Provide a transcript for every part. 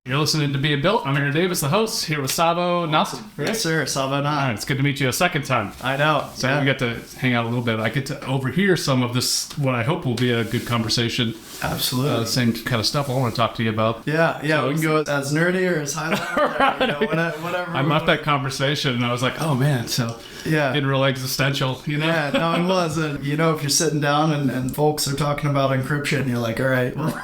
You're listening to Be Built. I'm Aaron Davis, the host, here with Tsavo, Knott. Yes, sir. Tsavo, Knott. All right, it's good to meet you a second time. I know. So we get to hang out a little bit. I get to overhear some of this, what I hope will be a good conversation. Absolutely. Same kind of stuff I want to talk to you about. Yeah. So we can go as nerdy or as high level, whatever. I left that conversation and I was like, oh man, so getting real existential, Yeah, no, it was. If you're sitting down and folks are talking about encryption, you're like, all right, well,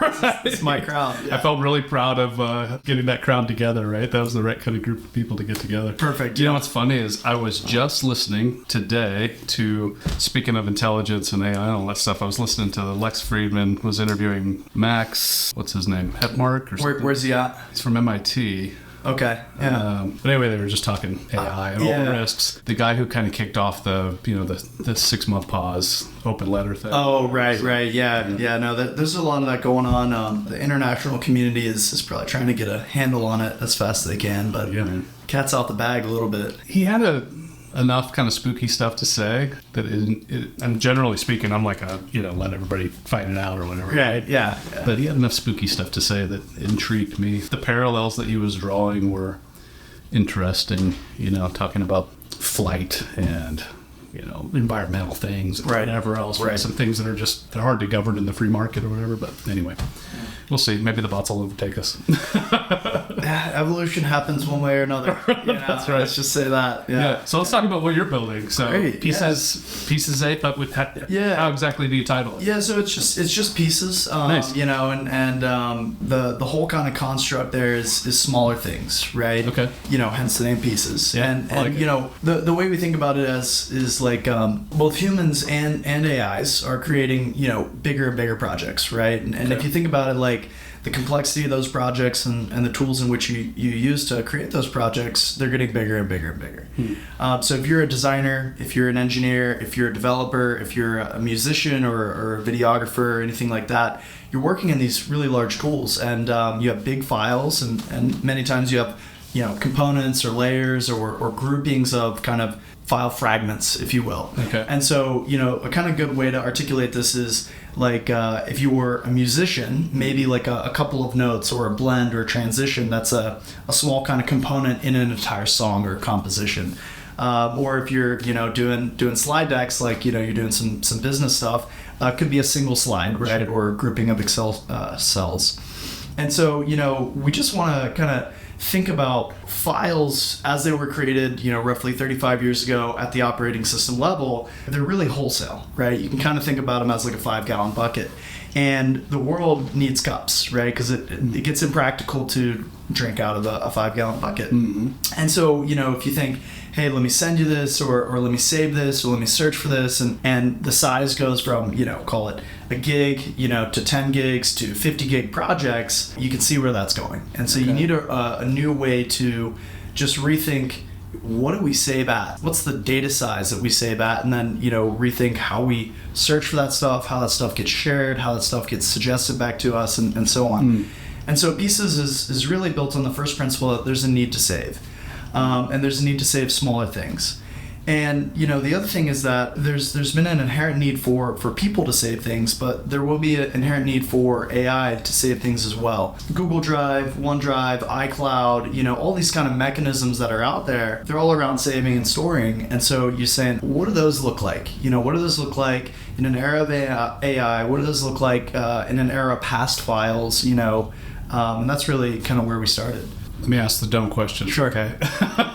it's my crowd. Yeah. I felt really proud of getting that crowd together, right? That was the right kind of group of people to get together. Perfect. You know what's funny is I was just listening today to, speaking of intelligence and AI and all that stuff, I was listening to Lex Friedman was interviewing Max, what's his name, Hepmark? Or something. Where's he at? He's from MIT. Okay. Yeah. But anyway, they were just talking AI and all the risks. The guy who kind of kicked off the 6-month pause open letter thing. Oh, right. Yeah. No, there's a lot of that going on. The international community is probably trying to get a handle on it as fast as they can, but cat's out the bag a little bit. He had enough kind of spooky stuff to say that and generally speaking, I'm like let everybody fight it out or whatever. Right, yeah. But he had enough spooky stuff to say that intrigued me. The parallels that he was drawing were interesting, talking about flight and, environmental things and whatever else. Right. Some things that are they're hard to govern in the free market or whatever. But anyway, we'll see. Maybe the bots will overtake us. Evolution happens one way or another. That's right. Let's just say that. Yeah. So let's talk about what you're building. So Great, pieces 8, but with how exactly do you title it? Yeah. So it's just pieces. Nice. And the whole kind of construct there is smaller things, right? Okay. Hence the name pieces. Yeah. And the way we think about it is like both humans and AIs are creating bigger and bigger projects, right? And if you think about it, like the complexity of those projects and the tools in which you use to create those projects, they're getting bigger and bigger and bigger. So if you're a designer, if you're an engineer, if you're a developer, if you're a musician or a videographer or anything like that, you're working in these really large tools, and you have big files, and many times you have components or layers or groupings of kind of file fragments, if you will. Okay. And so, a kind of good way to articulate this is like if you were a musician, maybe like a couple of notes or a blend or a transition, that's a small kind of component in an entire song or composition. Or if you're, doing slide decks, like, you're doing some business stuff, could be a single slide, right? Or a grouping of Excel cells. And so, we just want to kind of think about files as they were created, roughly 35 years ago at the operating system level. They're really wholesale, right? You can kind of think about them as like a 5-gallon bucket. And the world needs cups, right? Because it gets impractical to drink out of a 5-gallon bucket. Mm-hmm. And so, if you think, hey, let me send you this, or let me save this, or let me search for this, and the size goes from, call it a gig, to 10 gigs to 50 gig projects, you can see where that's going. And so you need a new way to just rethink, what do we save at? What's the data size that we save at? And then, rethink how we search for that stuff, how that stuff gets shared, how that stuff gets suggested back to us, and so on. And so Pieces is really built on the first principle that there's a need to save. And there's a need to save smaller things. And, the other thing is that there's been an inherent need for people to save things, but there will be an inherent need for AI to save things as well. Google Drive, OneDrive, iCloud, all these kind of mechanisms that are out there, they're all around saving and storing. And so you're saying, what do those look like? What do those look like in an era of AI? What do those look like in an era of past files? And that's really kind of where we started. Let me ask the dumb question. Sure. Okay.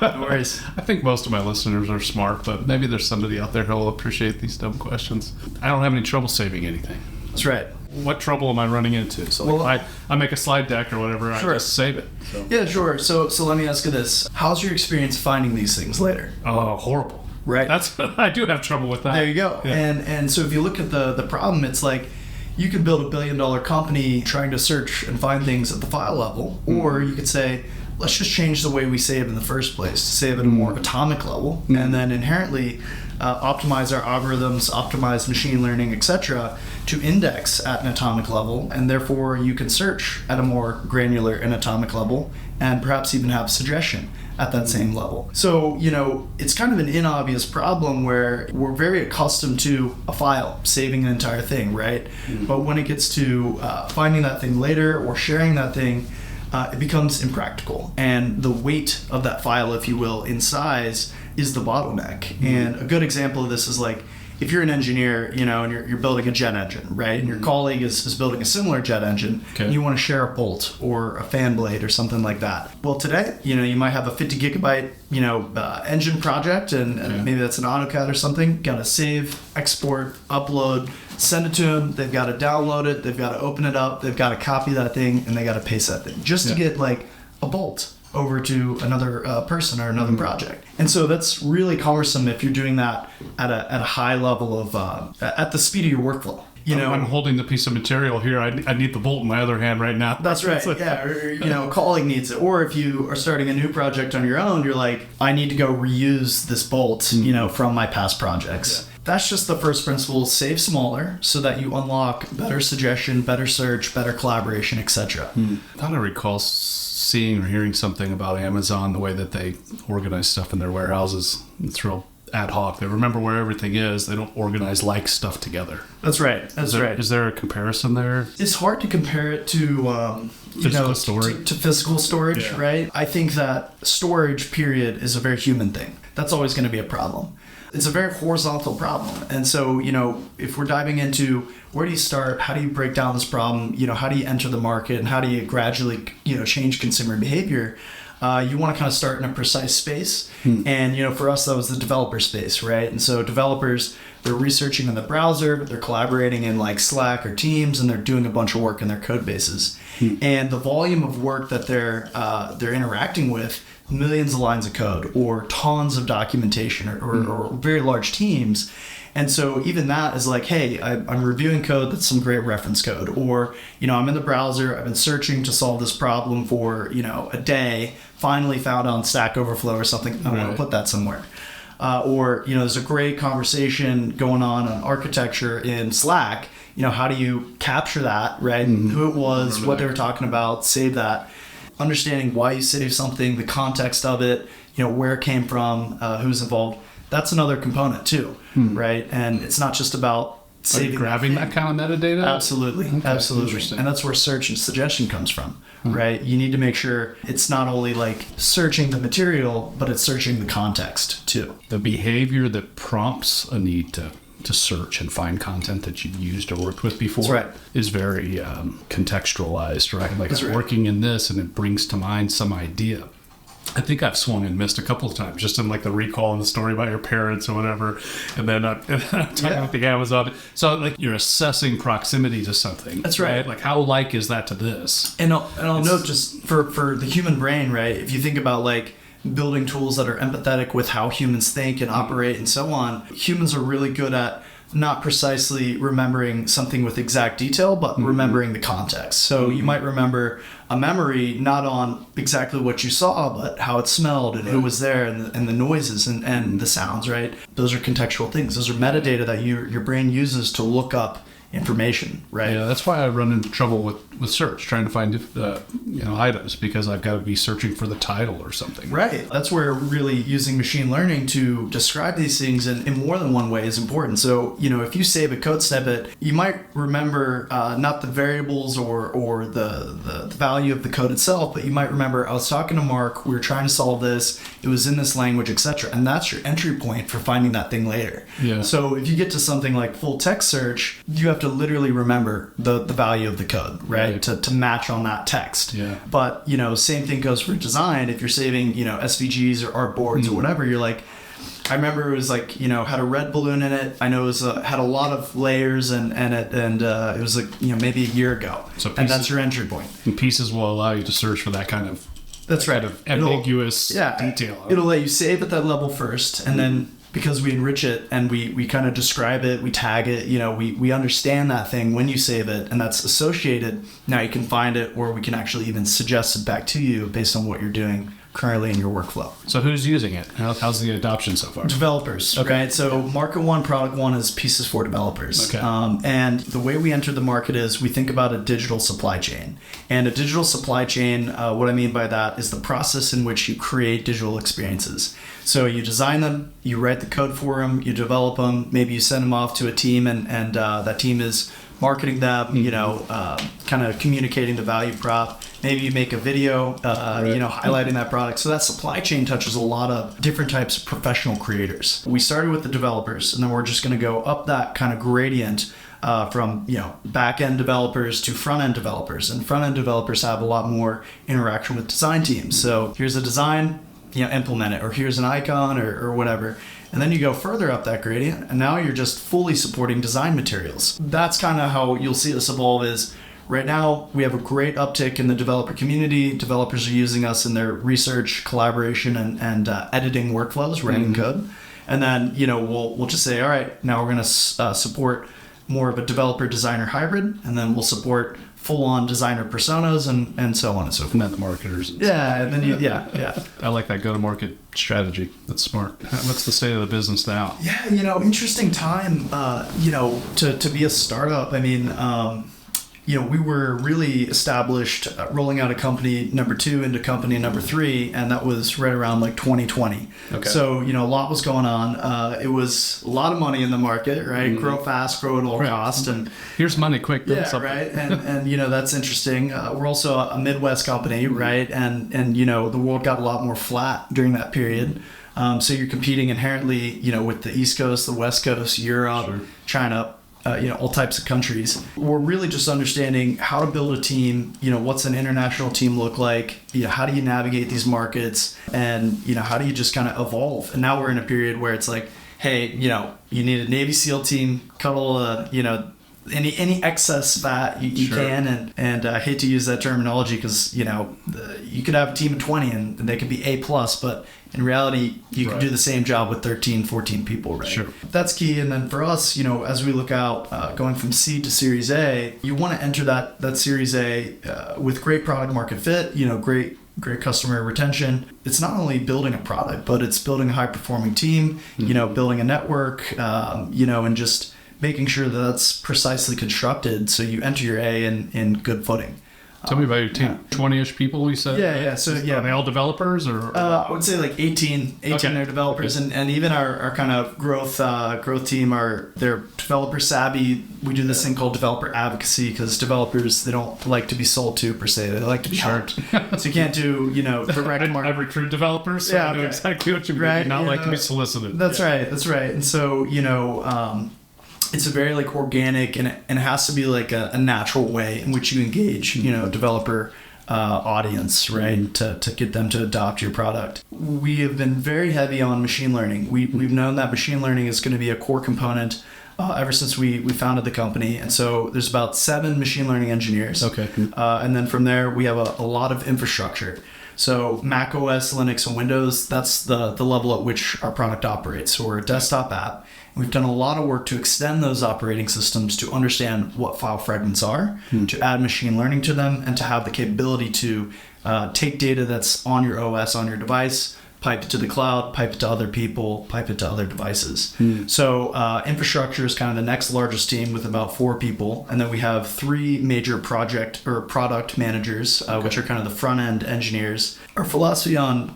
No worries. I think most of my listeners are smart, but maybe there's somebody out there who will appreciate these dumb questions. I don't have any trouble saving anything. That's right. What trouble am I running into? So I make a slide deck or whatever, sure. I just save it. So. Yeah, sure. So let me ask you this. How's your experience finding these things later? Oh, horrible. Right. I do have trouble with that. There you go. Yeah. And so if you look at the problem, it's like, you could build $1 billion company trying to search and find things at the file level, or you could say, let's just change the way we save in the first place to save at a more atomic level, and then inherently optimize our algorithms, optimize machine learning, etc., to index at an atomic level, and therefore you can search at a more granular and atomic level, and perhaps even have suggestion at that same level. So, it's kind of an inobvious problem where we're very accustomed to a file, saving an entire thing, right? But when it gets to finding that thing later or sharing that thing, it becomes impractical. And the weight of that file, if you will, in size is the bottleneck. And a good example of this is like, if you're an engineer, and you're building a jet engine, right? And your colleague is building a similar jet engine, and you want to share a bolt or a fan blade or something like that. Well, today, you might have a 50 gigabyte, engine project, and maybe that's an AutoCAD or something. Got to save, export, upload, send it to them. They've got to download it. They've got to open it up. They've got to copy that thing, and they got to paste that thing just to get like a bolt over to another person or another project. And so that's really cumbersome if you're doing that at a high level of at the speed of your workflow. I'm holding the piece of material here. I need the bolt in my other hand right now. That's right. Or a colleague needs it. Or if you are starting a new project on your own, you're like, I need to go reuse this bolt, from my past projects. Yeah. That's just the first principle. Save smaller so that you unlock better suggestion, better search, better collaboration, etc. I thought I recall seeing or hearing something about Amazon, the way that they organize stuff in their warehouses. It's real ad hoc. They remember where everything is. They don't organize like stuff together. That's right. Is there a comparison there? It's hard to compare it to physical storage. To physical storage, right? I think that storage, period, is a very human thing. That's always going to be a problem. It's a very horizontal problem. And so, if we're diving into where do you start, how do you break down this problem, how do you enter the market, and how do you gradually, change consumer behavior, you want to kind of start in a precise space. And, for us, that was the developer space, right? And so developers, they're researching in the browser, they're collaborating in like Slack or Teams, and they're doing a bunch of work in their code bases. And the volume of work that they're interacting with, millions of lines of code or tons of documentation or very large teams. And so even that is like, hey, I'm reviewing code that's some great reference code. Or, I'm in the browser, I've been searching to solve this problem for, a day, finally found on Stack Overflow or something. I want to put that somewhere. Or, there's a great conversation going on architecture in Slack. How do you capture that, right? Who it was, what they were talking about, save that. Understanding why you save something, the context of it, where it came from, who's involved. That's another component too, right? And it's not just about saving, grabbing that kind of metadata. Absolutely, absolutely. And that's where search and suggestion comes from, right? You need to make sure it's not only like searching the material, but it's searching the context too. The behavior that prompts a need to search and find content that you've used or worked with before is very contextualized, right? Like it's working in this and it brings to mind some idea. I think I've swung and missed a couple of times, just in like the recall in the story about your parents or whatever, and then I'm talking with the Amazon. So like you're assessing proximity to something. That's right. Like how like is that to this? And I'll note just for the human brain, right? If you think about like building tools that are empathetic with how humans think and operate and so on, humans are really good at not precisely remembering something with exact detail, but remembering the context. So you might remember a memory not on exactly what you saw, but how it smelled and who was there and the noises and the sounds, right? Those are contextual things. Those are metadata that your brain uses to look up information, right? Yeah, that's why I run into trouble with search, trying to find items, because I've got to be searching for the title or something. Right. That's where really using machine learning to describe these things in more than one way is important. So, if you save a code snippet, you might remember not the variables or the value of the code itself, but you might remember, I was talking to Mark, we were trying to solve this, it was in this language, etc. And that's your entry point for finding that thing later. Yeah. So if you get to something like full text search, you have to literally remember the value of the code, right? To match on that text. Yeah. But, same thing goes for design. If you're saving, SVGs or artboards or whatever, you're like, I remember it was like, had a red balloon in it. I know it was had a lot of layers and it was like, maybe a year ago. And that's your entry point. And pieces will allow you to search for that kind of ambiguous detail. It'll let you save at that level first, and then because we enrich it and we kind of describe it, we tag it, we understand that thing when you save it, and that's associated. Now you can find it, or we can actually even suggest it back to you based on what you're doing currently in your workflow. So who's using it? How's the adoption so far? Developers, right? So market one, product one is pieces for developers. Okay. And the way we enter the market is we think about a digital supply chain. And a digital supply chain, what I mean by that is the process in which you create digital experiences. So you design them, you write the code for them, you develop them, maybe you send them off to a team, and that team is marketing them, kind of communicating the value prop. Maybe you make a video, highlighting that product. So that supply chain touches a lot of different types of professional creators. We started with the developers, and then we're just going to go up that kind of gradient from back-end developers to front-end developers. And front-end developers have a lot more interaction with design teams. So here's a design, implement it, or here's an icon or whatever. And then you go further up that gradient, and now you're just fully supporting design materials. That's kind of how you'll see this evolve is right now we have a great uptick in the developer community. Developers are using us in their research, collaboration, and editing workflows, writing code. And then, we'll just say, all right, now we're going to support more of a developer designer hybrid, and then we'll support full-on designer personas and so on and so forth. And then the marketers. Yeah, and then I like that go-to-market strategy. That's smart. What's the state of the business now? Yeah, interesting time, to be a startup. I mean, we were really established rolling out a company number 2 into company number 3, and that was right around like 2020. Okay. So, a lot was going on. It was a lot of money in the market, right? Grow fast, grow at all cost. And here's money, quick. Right. And that's interesting. We're also a Midwest company, right? And the world got a lot more flat during that period. So you're competing inherently, with the East Coast, the West Coast, Europe, China, all types of countries. We're really just understanding how to build a team, what's an international team look like, how do you navigate these markets, and, how do you just kind of evolve? And now we're in a period where it's like, hey, you need a Navy SEAL team, cuddle, any excess fat you can, and I hate to use that terminology because, you could have a team of 20 and they could be A+, but in reality, you can do the same job with 13, 14 people, right? Sure. That's key. And then for us, as we look out, going from seed to Series A, you want to enter that Series A with great product market fit, great customer retention. It's not only building a product, but it's building a high-performing team, building a network, and just making sure that that's precisely constructed so you enter your A in good footing. Tell me about your team. 20-ish people, you said? Yeah. So, Are they all developers? Or I would say like 18 are developers. Okay. And even our kind of growth team, they're developer savvy. We do this thing called developer advocacy because developers, they don't like to be sold to per se. They like to be helped. So you can't do, direct market. I recruit developers, so I know exactly what you mean. Right? Not like to be solicited. That's right. And so, it's a very like organic and it has to be like a natural way in which you engage, developer audience, right? To get them to adopt your product. We have been very heavy on machine learning. We've known that machine learning is going to be a core component ever since we founded the company. And so there's about 7 machine learning engineers. Okay. And then from there, we have a lot of infrastructure. So Mac OS, Linux, and Windows, that's the level at which our product operates. So we're a desktop app. We've done a lot of work to extend those operating systems to understand what file fragments are, to add machine learning to them, and to have the capability to take data that's on your OS, on your device, pipe it to the cloud, pipe it to other people, pipe it to other devices. So infrastructure is kind of the next largest team with about 4 people. And then we have 3 major project or product managers, which are kind of the front-end engineers. Our philosophy on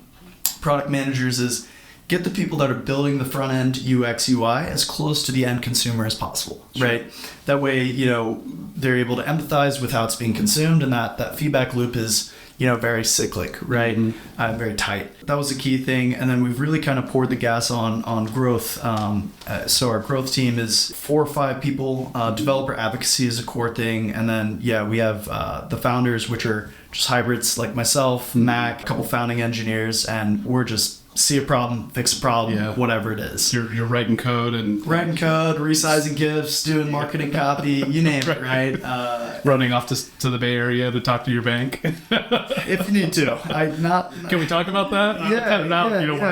product managers is get the people that are building the front end UX UI as close to the end consumer as possible, right? That way, they're able to empathize with how it's being consumed, and that feedback loop is, very cyclic, right? Very tight. That was a key thing. And then we've really kind of poured the gas on growth. So our growth team is 4 or 5 people. Developer advocacy is a core thing. And then, we have the founders, which are just hybrids like myself, Mac, a couple founding engineers, and we're just see a problem, fix a problem, whatever it is. You're writing code, resizing GIFs, doing marketing copy, you name it, right? Running off to the Bay Area to talk to your bank. If you need to. Can we talk about that?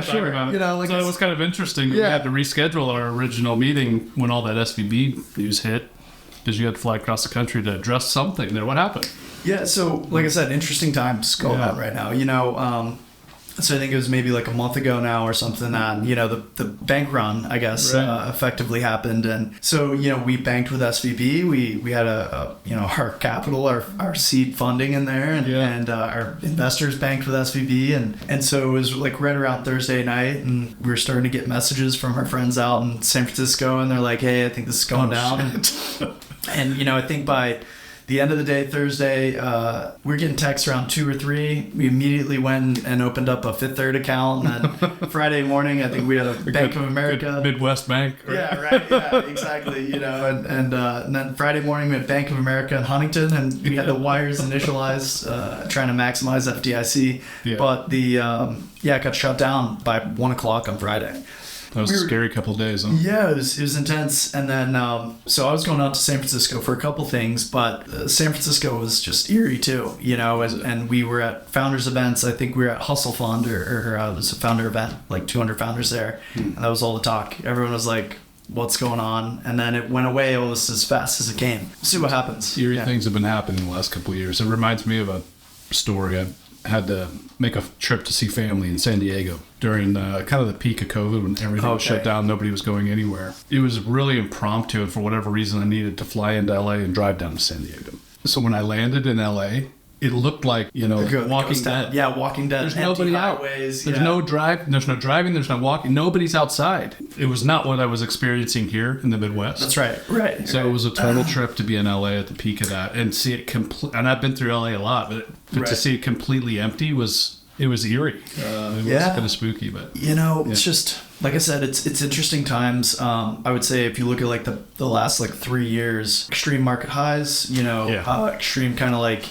Sure. About it. So it was kind of interesting. We had to reschedule our original meeting when all that SVB news hit because you had to fly across the country to address something there. What happened? Yeah, so like I said, interesting times going on right now. So I think it was maybe like a month ago now or something that, the bank run, I guess, effectively happened. And so, we banked with SVB. We had our capital, our seed funding in there, and our investors banked with SVB. And so it was like right around Thursday night, and we were starting to get messages from our friends out in San Francisco, and they're like, hey, I think this is going down. And, I think by the end of the day, Thursday, we were getting texts around 2 or 3. We immediately went and opened up a Fifth Third account. And then Friday morning, I think we had a Bank of America. Midwest Bank. Yeah, right. Yeah, exactly. And then Friday morning, we had Bank of America in Huntington, and we had the wires initialized, trying to maximize FDIC. Yeah. But it got shut down by 1 o'clock on Friday. That was a scary couple of days, huh? Yeah, it was intense. And then, so I was going out to San Francisco for a couple things, but San Francisco was just eerie too, and we were at founders events. I think we were at Hustle Fund or it was a founder event, like 200 founders there. And that was all the talk. Everyone was like, what's going on? And then it went away almost as fast as it came. We'll see what happens. Eerie things have been happening in the last couple of years. It reminds me of a story. I had to make a trip to see family in San Diego during kind of the peak of COVID when everything was shut down. Nobody was going anywhere. It was really impromptu, and for whatever reason, I needed to fly into LA and drive down to San Diego. So when I landed in LA, it looked like, Walking Dead. Yeah, Walking Dead. There's nobody out. There's no driving, there's no walking. Nobody's outside. It was not what I was experiencing here in the Midwest. That's right. So it was a total trip to be in LA at the peak of that and see it and I've been through LA a lot, but to see it completely empty was eerie. It was kind of spooky, but it's just, like I said, it's interesting times. I would say if you look at like the last 3 years, extreme market highs, extreme kind of like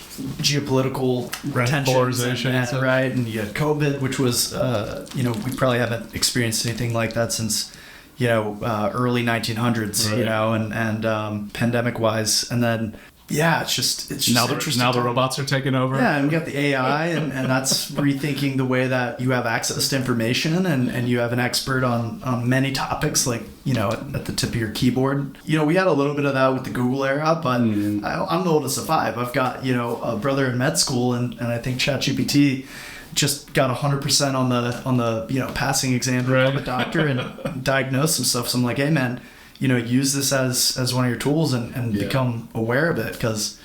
geopolitical tensions, and right, and you had COVID, which was we probably haven't experienced anything like that since early 1900s, right. and pandemic wise, and then. Yeah, it's just now the robots are taking over. Yeah, and we got the AI, and that's rethinking the way that you have access to information, and you have an expert on many topics, like at the tip of your keyboard. We had a little bit of that with the Google era, but I'm the oldest of 5. I've got a brother in med school, and I think ChatGPT just got 100% on the passing exam to become a doctor and diagnose some stuff. So I'm like, hey man, use this as one of your tools and become aware of it, because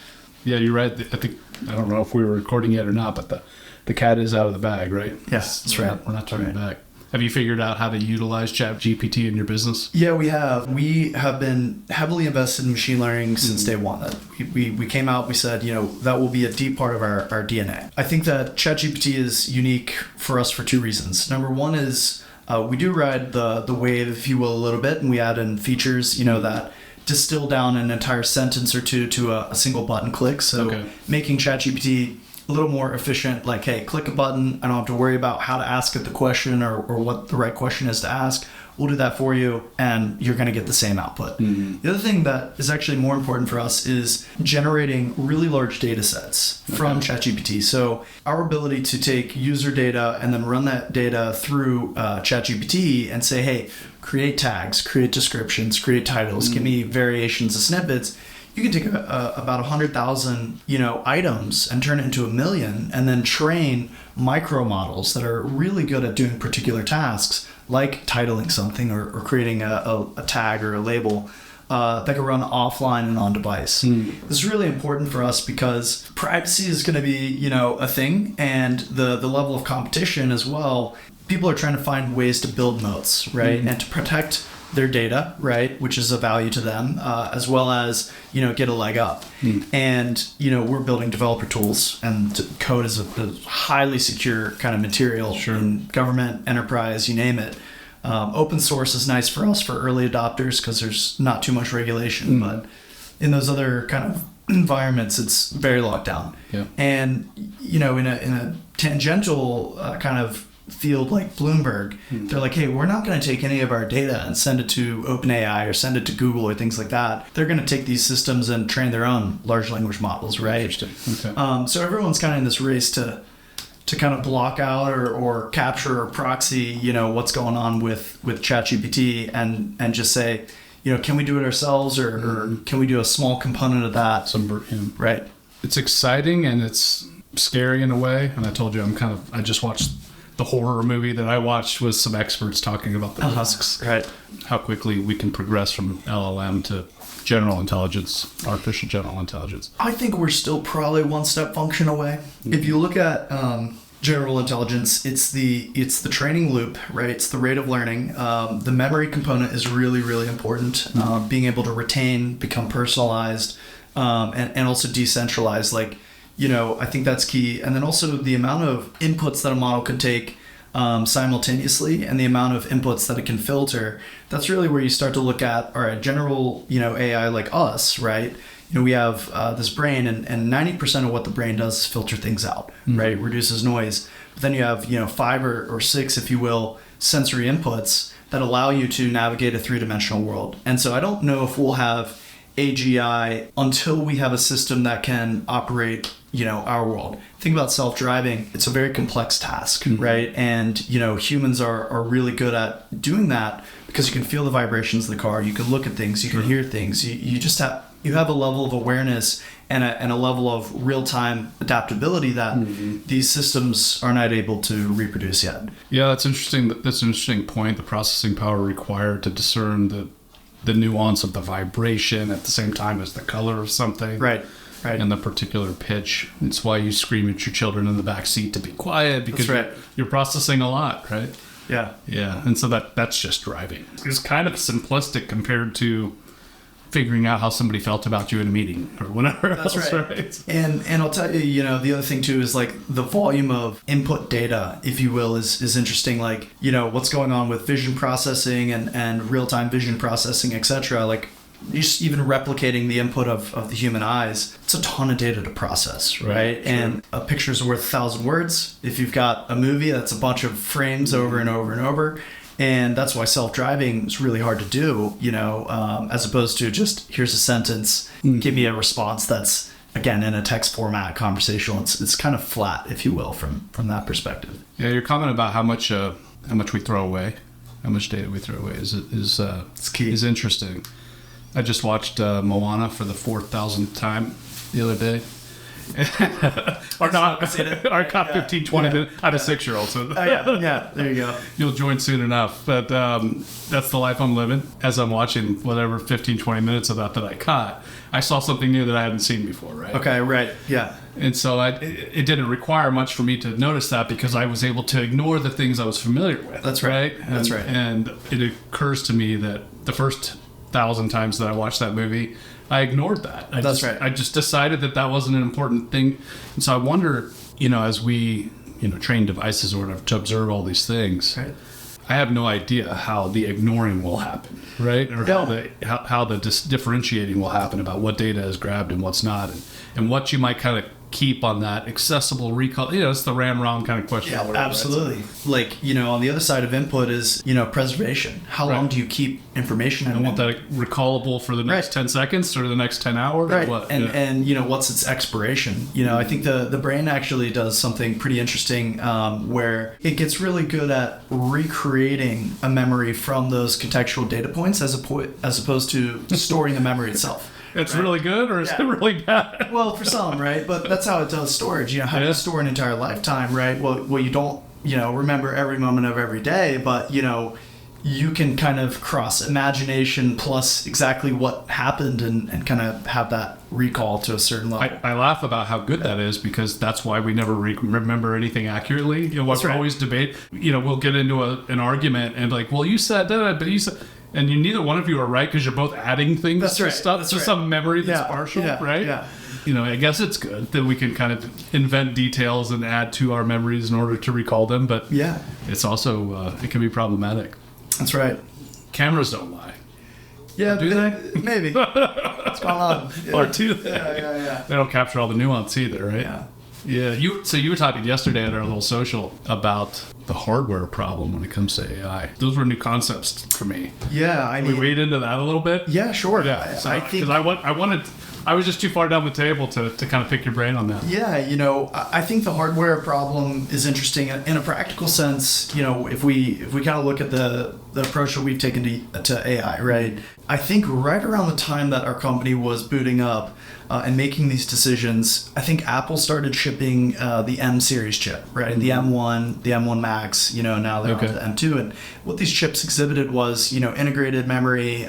you're right. I don't know if we were recording yet or not, but the cat is out of the bag, right? Yes, that's right. We're not turning back. Have you figured out how to utilize ChatGPT in your business? Yeah, we have. We have been heavily invested in machine learning since day one. We came out, we said, that will be a deep part of our DNA. I think that ChatGPT is unique for us for 2 reasons. Number one is we do ride the wave, if you will, a little bit, and we add in features, that distill down an entire sentence or two to a single button click. So making ChatGPT a little more efficient, like, hey, click a button. I don't have to worry about how to ask it the question or what the right question is to ask. We'll do that for you, and you're going to get the same output. Mm-hmm. The other thing that is actually more important for us is generating really large data sets from ChatGPT. So our ability to take user data and then run that data through ChatGPT and say, hey, create tags, create descriptions, create titles, give me variations of snippets. You can take about 100,000, items and turn it into 1 million, and then train micro models that are really good at doing particular tasks, like titling something or creating a tag or a label that can run offline and on device. This is really important for us because privacy is going to be, a thing, and the level of competition as well. People are trying to find ways to build moats, right, and to protect their data, right, which is a value to them, as well as, get a leg up. And, we're building developer tools, and code is a highly secure kind of material in government, enterprise, you name it. Open source is nice for us for early adopters because there's not too much regulation, but in those other kind of environments, it's very locked down. Yeah. And, in a tangential kind of field like Bloomberg, they're like, hey, we're not going to take any of our data and send it to OpenAI or send it to Google or things like that. They're going to take these systems and train their own large language models, right? Interesting. So everyone's kind of in this race to kind of block out or capture or proxy, what's going on with ChatGPT and just say, can we do it ourselves or can we do a small component of that? Right. It's exciting and it's scary in a way. And I told you I just watched the horror movie that I watched with some experts talking about the risks, right? How quickly we can progress from LLM to general intelligence, artificial general intelligence. I think we're still probably one step function away. If you look at, general intelligence, it's the training loop, right? It's the rate of learning. The memory component is really, really important. Being able to retain, become personalized, and also decentralized. Like, I think that's key. And then also the amount of inputs that a model can take simultaneously, and the amount of inputs that it can filter. That's really where you start to look at, all right, general, AI like us, right? We have this brain, and 90% of what the brain does is filter things out, right? Reduces noise. But then you have, 5 or 6, if you will, sensory inputs that allow you to navigate a three-dimensional world. And so I don't know if we'll have AGI until we have a system that can operate, our world. Think about self-driving. It's a very complex task, right? And, humans are really good at doing that because you can feel the vibrations of the car. You can look at things. You can hear things. You have a level of awareness and a level of real-time adaptability that these systems are not able to reproduce yet. Yeah, that's interesting. That's an interesting point. The processing power required to discern the nuance of the vibration at the same time as the color of something. Right. And the particular pitch. It's why you scream at your children in the back seat to be quiet, because you're processing a lot, right? Yeah. Yeah. And so that's just driving. It's kind of simplistic compared to figuring out how somebody felt about you in a meeting or whatever That's else, right. And I'll tell you, the other thing too is like the volume of input data, if you will, is interesting. Like, what's going on with vision processing and real-time vision processing, etc. Like, just even replicating the input of the human eyes, it's a ton of data to process, right? Sure. And a picture's worth 1,000 words. If you've got a movie, that's a bunch of frames over and over and over. And that's why self-driving is really hard to do, as opposed to just, here's a sentence, give me a response that's, again, in a text format, conversational. It's kind of flat, if you will, from that perspective. Yeah, your comment about how much we throw away, how much data we throw away is key. Is interesting. I just watched Moana for the 4,000th time the other day. Or not. I caught 15, 20 minutes. I had a 6-year-old. So yeah, there you go. You'll join soon enough. But that's the life I'm living. As I'm watching whatever 15, 20 minutes of that I caught, I saw something new that I hadn't seen before, right? Okay, right, yeah. And so it didn't require much for me to notice that, because I was able to ignore the things I was familiar with. That's right. That's right. And it occurs to me that the first 1,000 times that I watched that movie, I ignored that. I just decided that wasn't an important thing. And so I wonder, as we, train devices or whatever to observe all these things, right. I have no idea how the ignoring will happen, right? Or how the differentiating will happen about what data is grabbed and what's not, and what you might kind of keep on that accessible recall. It's the RAM-ROM kind of question. Yeah, absolutely. Like, on the other side of input is, preservation. How long do you keep information? I want that recallable for the next 10 seconds or the next 10 hours. Right. What? And what's its expiration? I think the brain actually does something pretty interesting where it gets really good at recreating a memory from those contextual data points as opposed to storing the memory itself. It's really good, or is it really bad? Well, for some, right? But that's how it does storage. How do you store an entire lifetime, right? Well, you don't, remember every moment of every day, but, you can kind of cross imagination plus exactly what happened and kind of have that recall to a certain level. I laugh about how good that is, because that's why we never remember anything accurately. What's always debate. We'll get into an argument and like, well, you said that, but you said... And neither one of you are right, because you're both adding things to stuff. It's just some memory that's partial, right? Yeah. I guess it's good that we can kind of invent details and add to our memories in order to recall them. But it's also, it can be problematic. That's right. Cameras don't lie. Yeah, do they? Maybe. What's going on? Or do they? Yeah. They don't capture all the nuance either, right? Yeah. You were talking yesterday at our little social about the hardware problem when it comes to AI. Those were new concepts for me. Yeah, we wade into that a little bit. Yeah, sure. Yeah, so, I think I was just too far down the table to kind of pick your brain on that. Yeah, I think the hardware problem is interesting in a practical sense. If we kind of look at the approach that we've taken to AI, right? I think right around the time that our company was booting up, and making these decisions. I think Apple started shipping the M series chip, right? The M1, the M1 Max, now they're on the M2. And what these chips exhibited was, integrated memory,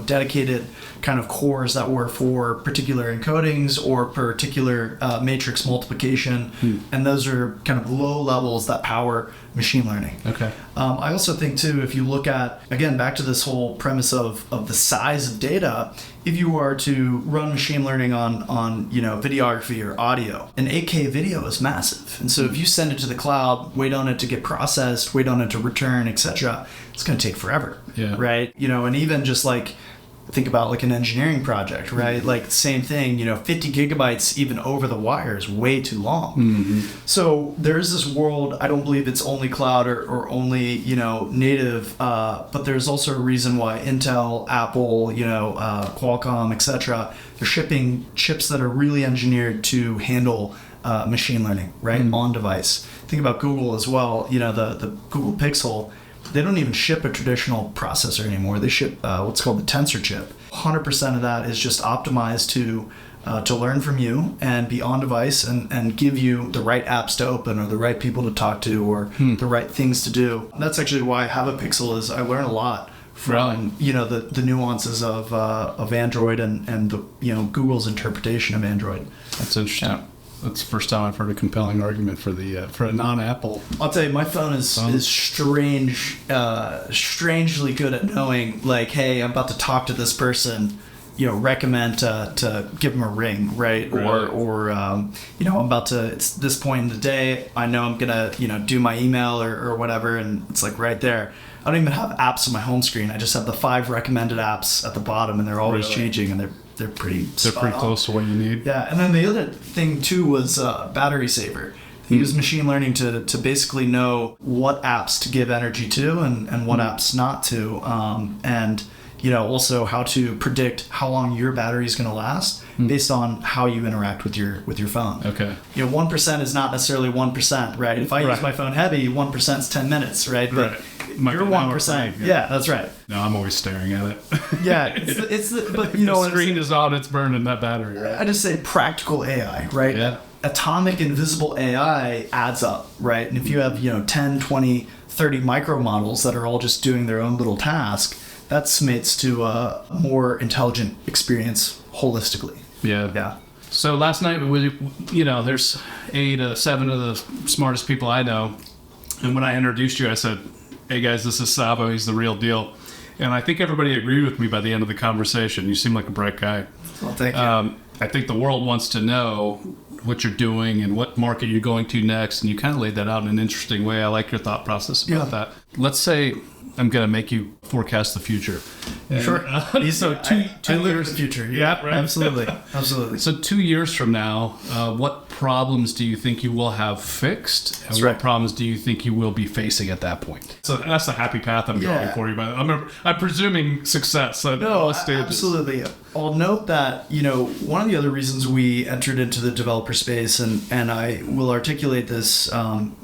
dedicated kind of cores that were for particular encodings or particular matrix multiplication. And those are kind of low levels that power machine learning. Okay. I also think too, if you look at, again, back to this whole premise of the size of data, if you are to run machine learning on videography or audio, an 8K video is massive. And so if you send it to the cloud, wait on it to get processed, wait on it to return, etc., it's going to take forever. Yeah. Right? And even just like, think about like an engineering project, right? Like same thing, 50 gigabytes even over the wire is way too long. So there's this world, I don't believe it's only cloud or only, native, but there's also a reason why Intel, Apple, Qualcomm, etc., they're shipping chips that are really engineered to handle machine learning, right? On device. Think about Google as well, the Google Pixel. They don't even ship a traditional processor anymore. They ship what's called the tensor chip. 100% of that is just optimized to learn from you and be on device and give you the right apps to open or the right people to talk to or the right things to do. That's actually why I have a Pixel is I learn a lot from the nuances of Android and the Google's interpretation of Android. That's interesting. Yeah. That's the first time I've heard a compelling argument for a non-Apple. I'll tell you, my phone is strangely good at knowing, like, hey, I'm about to talk to this person. Recommend to give them a ring, right? Or I'm about to. It's this point in the day. I know I'm gonna do my email or whatever, and it's like right there. I don't even have apps on my home screen. I just have the 5 recommended apps at the bottom, and they're always changing, and they're pretty close to what you need. Yeah, and then the other thing too was battery saver. They use machine learning to basically know what apps to give energy to and what apps not to, and also how to predict how long your battery is going to last based on how you interact with your phone. Okay. 1% is not necessarily 1%, right? If I use my phone heavy, 1% is 10 minutes, right? Right. You're 1%. Yeah, that's right. No, I'm always staring at it. Yeah, but the screen is on, it's burning that battery, right? I just say practical AI, right? Yeah. Atomic invisible AI adds up, right? And if you have 10, 20, 30 micro models that are all just doing their own little task, that summates to a more intelligent experience holistically. Yeah. Yeah. So last night, there's 8 to 7 of the smartest people I know. And when I introduced you, I said, hey guys, this is Tsavo. He's the real deal. And I think everybody agreed with me by the end of the conversation. You seem like a bright guy. Well, thank you. I think the world wants to know what you're doing and what market you're going to next. And you kind of laid that out in an interesting way. I like your thought process about that. Let's say I'm going to make you forecast the future. And, sure. So two years in the future. Yeah, right. Absolutely. So 2 years from now, what problems do you think you will have fixed? And what problems do you think you will be facing at that point? So that's the happy path I'm going for you. But I'm presuming success. Absolutely. I'll note that, one of the other reasons we entered into the developer space, and I will articulate this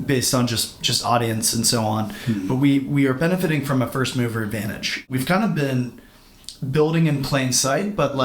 based on just audience and so on, but we are benefiting from a first mover advantage. We've kind of been building in plain sight, but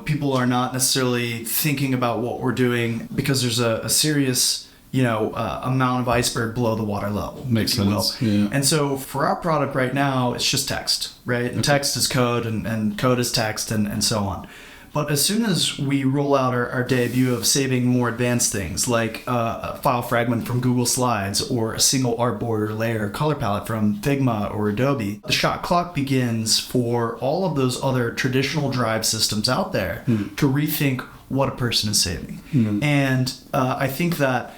people are not necessarily thinking about what we're doing because there's a serious amount of iceberg below the water level. Makes sense. Yeah. And so for our product right now, it's just text, right? And text is code and code is text and so on. But as soon as we roll out our debut of saving more advanced things like a file fragment from Google Slides or a single artboard or layer color palette from Figma or Adobe, the shot clock begins for all of those other traditional drive systems out there to rethink what a person is saving. And I think that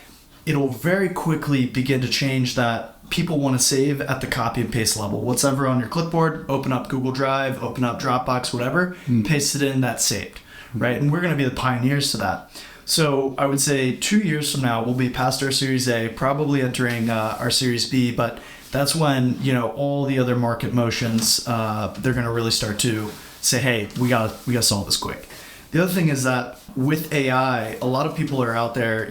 it'll very quickly begin to change that. People want to save at the copy and paste level. What's ever on your clipboard, open up Google Drive, open up Dropbox, whatever, paste it in, that's saved, right? And we're going to be the pioneers to that. So I would say 2 years from now, we'll be past our Series A, probably entering our Series B, but that's when, all the other market motions, they're going to really start to say, hey, we got to solve this quick. The other thing is that with AI, a lot of people are out there,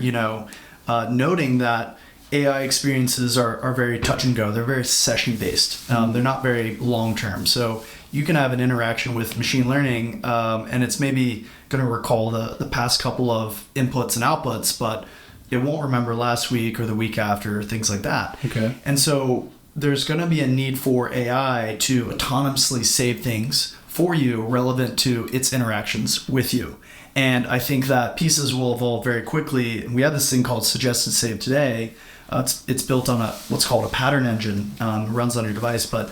noting that AI experiences are very touch and go. They're very session based. They're not very long term. So you can have an interaction with machine learning, and it's maybe going to recall the past couple of inputs and outputs, but it won't remember last week or the week after, things like that. Okay. And so there's going to be a need for AI to autonomously save things for you relevant to its interactions with you. And I think that pieces will evolve very quickly. We have this thing called Suggest and Save today. It's built on what's called a pattern engine, runs on your device. But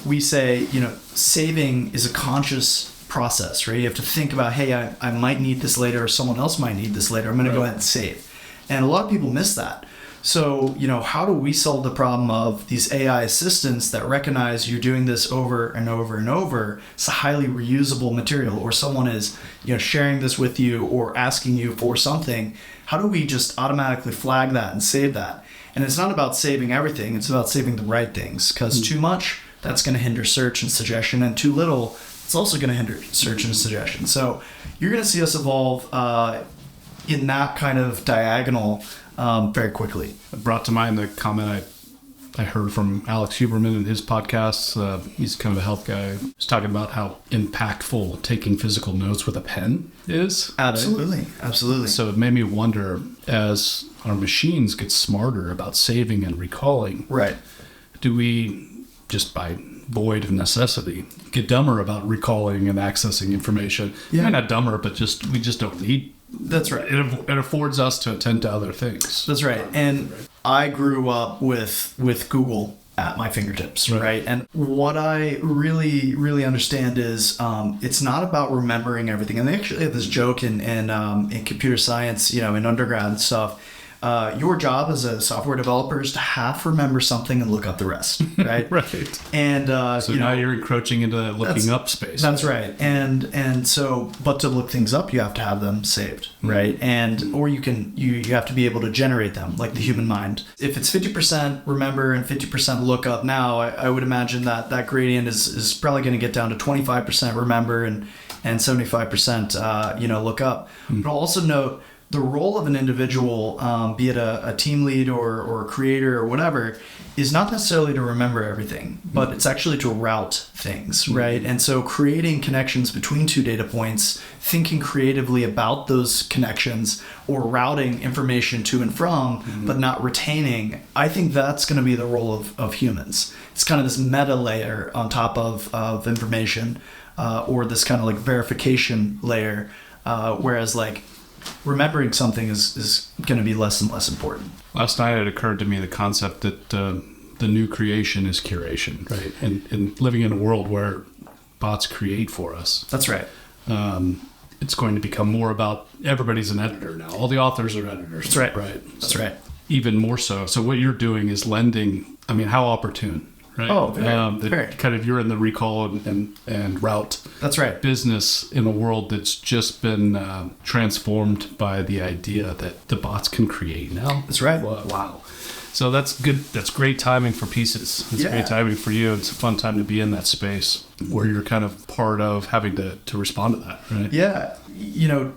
we say, saving is a conscious process, right? You have to think about, hey, I might need this later, or someone else might need this later. I'm going to go ahead and save. And a lot of people miss that. So, how do we solve the problem of these AI assistants that recognize you're doing this over and over and over? It's a highly reusable material, or someone is, sharing this with you or asking you for something. How do we just automatically flag that and save that? And it's not about saving everything. It's about saving the right things, because too much, that's going to hinder search and suggestion, and too little, it's also going to hinder search and suggestion. So you're going to see us evolve in that kind of diagonal very quickly. It brought to mind the comment I heard from Alex Huberman in his podcasts. He's kind of a health guy. He's talking about how impactful taking physical notes with a pen is. Absolutely. Right? Absolutely. So it made me wonder, as our machines get smarter about saving and recalling, right? Do we, just by void of necessity, get dumber about recalling and accessing information? Yeah. Not dumber, but we just don't need. That's right. It affords us to attend to other things. That's right. And I grew up with Google at my fingertips, right? And what I really, really understand is it's not about remembering everything. And they actually have this joke in computer science, in undergrad and stuff. Your job as a software developer is to half remember something and look up the rest, right? Right. And so now you're encroaching into that looking up space. That's right. And so, but to look things up, you have to have them saved, right? And or you have to be able to generate them, like the human mind. If it's 50% remember and 50% look up now, I would imagine that gradient is probably going to get down to 25% remember and 75% look up. But I'll also note, the role of an individual, be it a team lead or a creator or whatever, is not necessarily to remember everything, but it's actually to route things, right? And so creating connections between two data points, thinking creatively about those connections, or routing information to and from, but not retaining, I think that's going to be the role of humans. It's kind of this meta layer on top of information, or this kind of like verification layer, whereas like remembering something is going to be less and less important. Last night it occurred to me the concept that the new creation is curation, right? And living in a world where bots create for us. That's right. It's going to become more about everybody's an editor now. All the authors are editors. That's right. Right. That's right. Even more so. So what you're doing is lending, how opportune. Right. Oh, very. Kind of you're in the recall and route. That's right. Business in a world that's just been transformed by the idea that the bots can create now. That's right. Wow. So that's good. That's great timing for pieces. It's great timing for you. It's a fun time to be in that space where you're kind of part of having to respond to that, right? Yeah.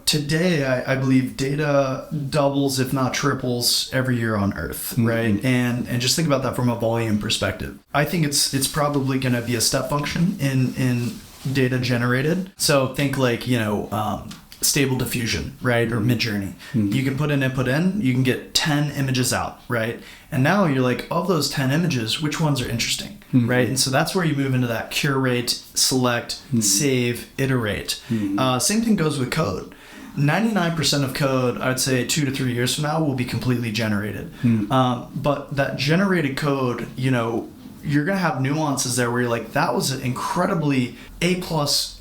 Today I believe data doubles, if not triples, every year on Earth, right? And just think about that from a volume perspective. I think it's probably going to be a step function in data generated. So think like, Stable Diffusion, right? Or Midjourney. You can put an input in, you can get 10 images out, right? And now you're like, of those 10 images, which ones are interesting, right? And so that's where you move into that curate, select, save, iterate. Same thing goes with code. 99% of code, I would say 2 to 3 years from now, will be completely generated. But that generated code, you're going to have nuances there where you're like, that was an incredibly A+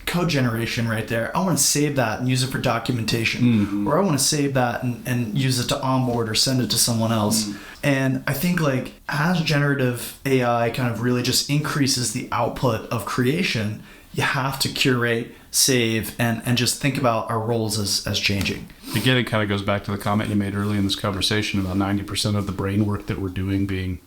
code generation right there. I want to save that and use it for documentation. Or I want to save that and use it to onboard or send it to someone else. And I think like as generative AI kind of really just increases the output of creation, you have to curate, save, and just think about our roles as changing. Again, it kind of goes back to the comment you made early in this conversation about 90% of the brain work that we're doing being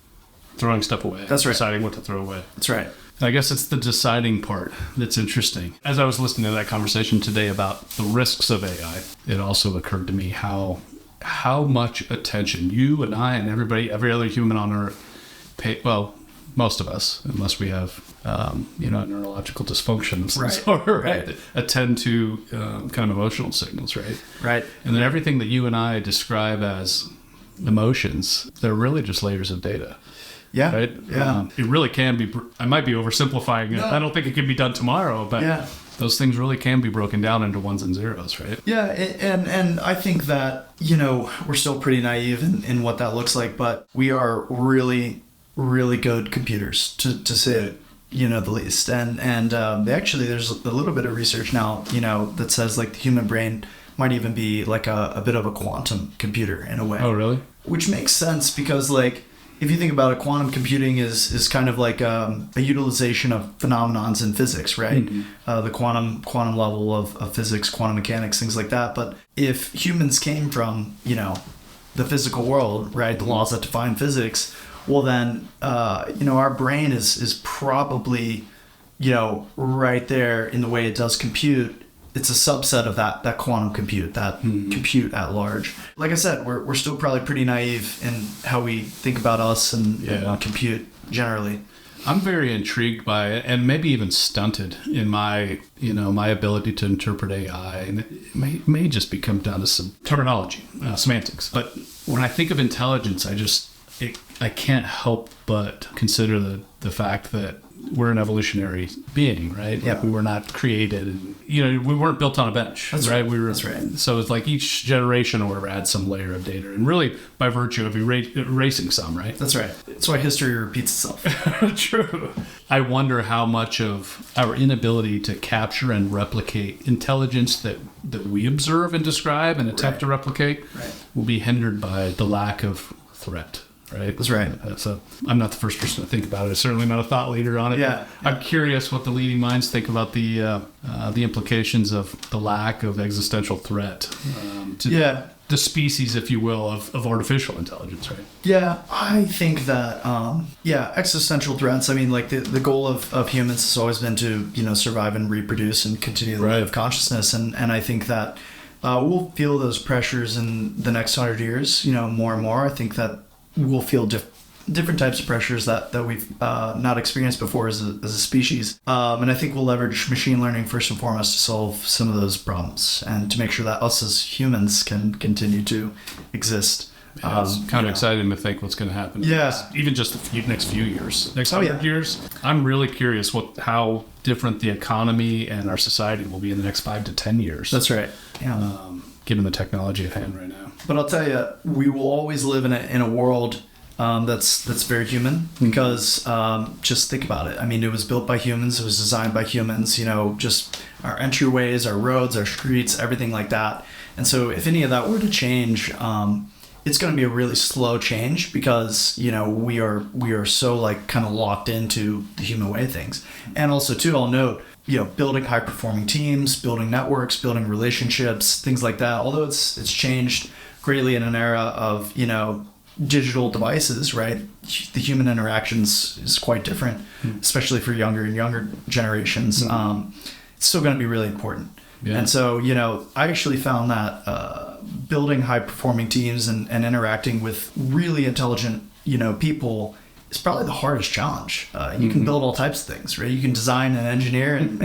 throwing stuff away. That's right. Deciding what to throw away. That's right. I guess it's the deciding part that's interesting. As I was listening to that conversation today about the risks of AI, it also occurred to me how how much attention you and I and everybody, every other human on Earth, most of us, unless we have, neurological dysfunction of some Right. sort, right? Attend to kind of emotional signals, right? Right. And then everything that you and I describe as emotions, they're really just layers of data. Yeah. Right? Yeah. It really can be, I might be oversimplifying it. No. I don't think it can be done tomorrow, but Yeah. those things really can be broken down into ones and zeros, right? Yeah, and I think that, we're still pretty naive in what that looks like, but we are really, really good computers, to say it, the least. And there's a little bit of research now, that says like the human brain might even be like a bit of a quantum computer in a way. Oh, really? Which makes sense because like, if you think about it, quantum computing is kind of like a utilization of phenomenons in physics, right? Mm-hmm. The quantum level of physics, quantum mechanics, things like that. But if humans came from, the physical world, right, the laws that define physics, well then, our brain is probably, right there in the way it does compute. It's a subset of that quantum compute, that compute at large. Like I said, we're still probably pretty naive in how we think about us and compute generally. I'm very intrigued by it, and maybe even stunted in my ability to interpret AI. And it may just become down to some terminology, semantics. But when I think of intelligence, I can't help but consider the fact that we're an evolutionary being, right? Yeah. Like we were not created, and we weren't built on a bench, That's right? That's right. So it's like each generation or whatever adds some layer of data, and really by virtue of erasing some, right? That's right. That's why history repeats itself. True. I wonder how much of our inability to capture and replicate intelligence that we observe and describe and attempt to replicate will be hindered by the lack of threat. Right. That's right. So I'm not the first person to think about it. I'm certainly not a thought leader on it. Yeah. I'm curious what the leading minds think about the implications of the lack of existential threat to the species, if you will, of artificial intelligence. Right. Yeah, I think that existential threats. I mean, like the goal of humans has always been to survive and reproduce and continue to live consciousness, and I think that we'll feel those pressures in the next 100 years. More and more. I think that we'll feel different types of pressures that we've not experienced before as a species. And I think we'll leverage machine learning first and foremost to solve some of those problems and to make sure that us as humans can continue to exist. Yeah, it's kind of exciting to think what's going to happen. Even just the next few years. Next 100 years. I'm really curious how different the economy and our society will be in the next 5 to 10 years. That's right. Yeah. Given the technology at hand right now. But I'll tell you, we will always live in a world that's very human because just think about it. I mean, it was built by humans. It was designed by humans. Just our entryways, our roads, our streets, everything like that. And so if any of that were to change, it's going to be a really slow change because we are so like kind of locked into the human way of things. And also too, I'll note, building high performing teams, building networks, building relationships, things like that. Although it's changed greatly in an era of digital devices, right? The human interactions is quite different, especially for younger and younger generations. It's still going to be really important. Yeah. And so, I actually found that building high performing teams and interacting with really intelligent, people is probably the hardest challenge. You can build all types of things, right? You can design and engineer and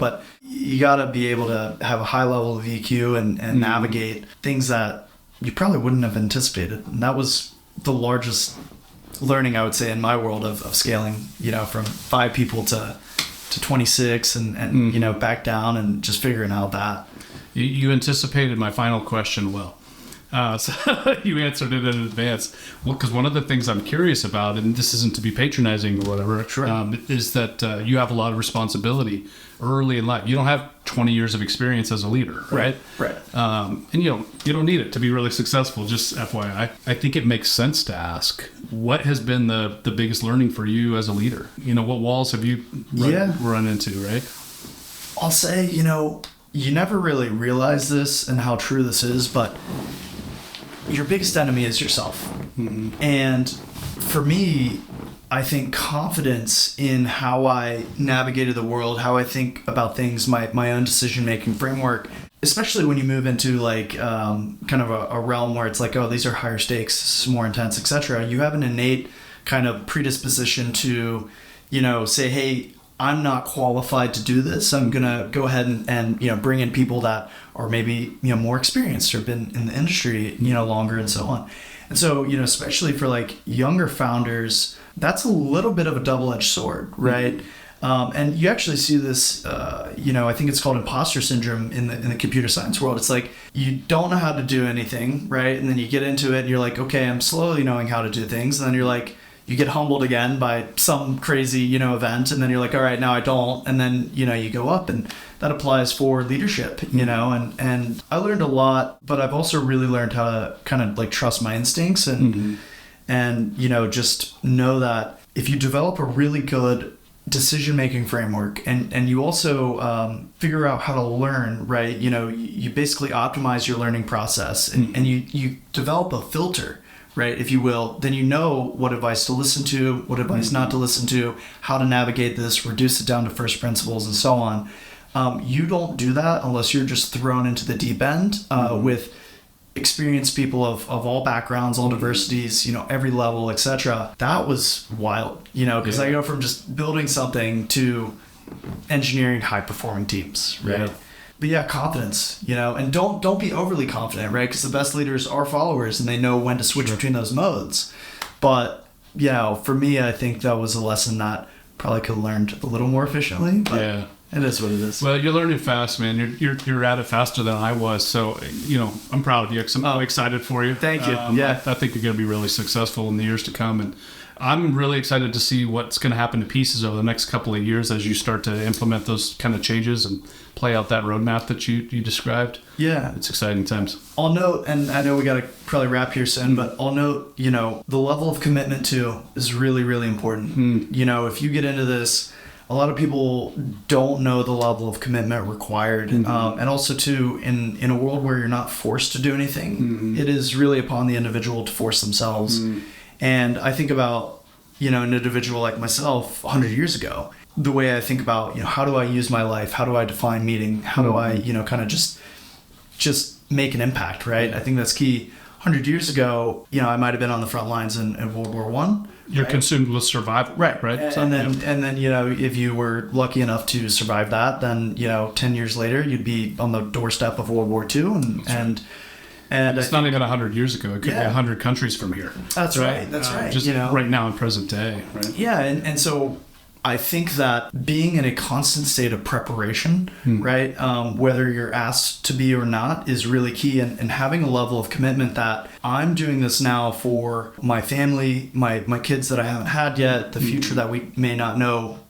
but you got to be able to have a high level of EQ and navigate things that you probably wouldn't have anticipated. And that was the largest learning, I would say, in my world of scaling, from 5 people to 26 and back down and just figuring out that. You anticipated my final question well. So you answered it in advance. Well, because one of the things I'm curious about, and this isn't to be patronizing or whatever, is that you have a lot of responsibility early in life. You don't have 20 years of experience as a leader, right? Right. And you don't need it to be really successful. Just FYI, I think it makes sense to ask, what has been the biggest learning for you as a leader? What walls have you run into, right? I'll say, you never really realize this and how true this is, but your biggest enemy is yourself. Mm-hmm. And for me, I think confidence in how I navigated the world, how I think about things, my own decision-making framework, especially when you move into like kind of a realm where it's like, oh, these are higher stakes, this is more intense, etc. You have an innate kind of predisposition to, say, hey, I'm not qualified to do this. I'm going to go ahead and bring in people that are maybe, more experienced or been in the industry, longer and so on. And so, especially for like younger founders, that's a little bit of a double-edged sword, right? And you actually see this, I think it's called imposter syndrome in the computer science world. It's like you don't know how to do anything, right? And then you get into it and you're like, okay, I'm slowly knowing how to do things. And then you're like, you get humbled again by some crazy, event. And then you're like, all right, now I don't. And then, you go up, and that applies for leadership, and I learned a lot, but I've also really learned how to kind of like trust my instincts and just know that if you develop a really good decision-making framework and you also figure out how to learn, right? You basically optimize your learning process and you develop a filter, right, if you will, then you know what advice to listen to, what advice not to listen to, how to navigate this, reduce it down to first principles, and so on. You don't do that unless you're just thrown into the deep end with experienced people of all backgrounds, all diversities, every level, etc. That was wild, because I go from just building something to engineering high-performing teams, right? Yeah. But yeah, confidence, and don't be overly confident, right? Because the best leaders are followers and they know when to switch between those modes. But, for me, I think that was a lesson that probably could have learned a little more efficiently. But it is what it is. Well, you're learning fast, man. You're at it faster than I was. So, I'm proud of you. I'm excited for you. Thank you. I think you're going to be really successful in the years to come. And I'm really excited to see what's going to happen to Pieces over the next couple of years as you start to implement those kind of changes and play out that roadmap that you described. Yeah. It's exciting times. I'll note, and I know we got to probably wrap here soon, but I'll note, the level of commitment too is really, really important. If you get into this, a lot of people don't know the level of commitment required. And also too, in a world where you're not forced to do anything, it is really upon the individual to force themselves. And I think about, an individual like myself 100 years ago, the way I think about, how do I use my life? How do I define meaning? How do I, kind of just make an impact, right? I think that's key. 100 years ago, I might have been on the front lines in World War I. You're consumed with survival. Right. And then, if you were lucky enough to survive that, then, 10 years later, you'd be on the doorstep of World War II. And it's not even 100 years ago. It could be 100 countries from here. That's right. That's right. Just right now in present day. Right. Yeah. And so I think that being in a constant state of preparation, right, whether you're asked to be or not, is really key. And having a level of commitment that I'm doing this now for my family, my kids that I haven't had yet, the future that we may not know.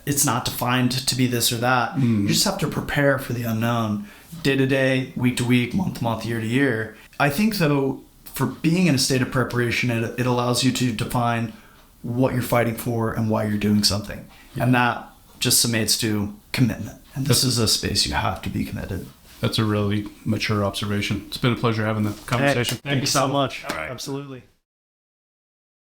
It's not defined to be this or that. You just have to prepare for the unknown, day to day, week to week, month to month, year to year. I think, though, for being in a state of preparation, it allows you to define what you're fighting for and why you're doing something. And that just summates to commitment. And this is a space you have to be committed. That's a really mature observation. It's been a pleasure having the conversation. Thank you so much. All right. Absolutely.